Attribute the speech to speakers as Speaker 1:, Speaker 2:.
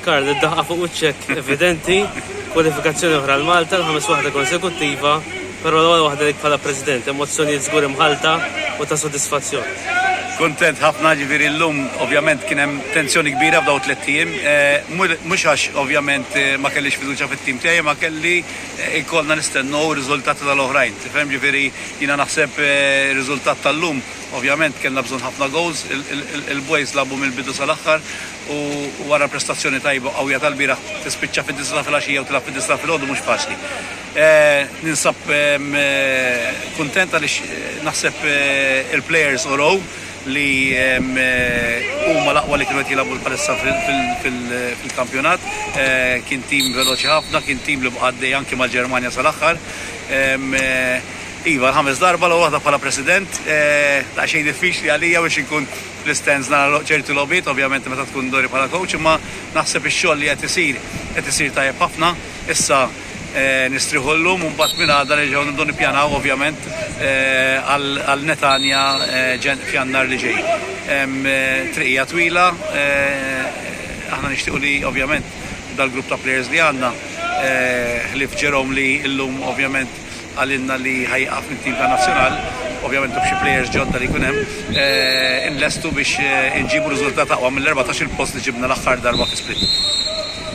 Speaker 1: Karl, id-daħqa fuq uċċek evidenti, kwalifikazzjoni oħra l-Malta, l-ħames waħda konsekuttiva, però l-ewwel waħda dik bħala President, emozzjonijiet żgur imħalta u ta' sodisfazzjoni.
Speaker 2: Kontent ħafna ġifieri llum ovvjament kien hemm tensjoni kbira f'daw 3 ijiem. Mhux għax ovvjament ma kellix fiduċja fit-tim tiegħi, ma kelli jkollna nistennew riżultati tal-oħrajn. Tifhem ġifieri jiena naħseb riżultat tal-lum ovvjament kellna bżonn ħafna goals, il-boys labu mill-bidu sal-aħħar u wara prestazzjoni tajba qawwija tal-bieraħ tispiċċa fid-9 filgħaxija u tilgħab fid-9 filgħodu mhux faċli. Ninsab kuntent għaliex naħseb il-players orow li huma l-aqwa li kienu qed jilagħbu palissa fil-kampjonat. Kien tim veloċi ħafna, kien tim li bqaddej anke mal-Ġermanja sal-aħħar. Iva, l-ħames darba l waħda bħala President, ta' xejn diffiċli għalija biex inkun fl-istands nara ċerti logħbiet, ovvjament meta tkun dori bħala coach, imma naħseb ix-xogħol li qed isir tajjeb ħafna. Issa nistriħullum u mbagħad minn għadha nerġgħu nibdew nippjanaw ovvjament għal Netanja f'Jannar li ġej. Triqija twila, aħna nixtiequ li ovvjament dal-grupp ta' players li għandna ħlif Jerome li llum ovvjament għalinna li ħajqaf minn tim ta' nazzjonal, ovvjament b'xi players ġodda li jkun hemm, inlestu biex inġibu riżultat aqwa mill-14 post li ġibna l-aħħar darba fi Split.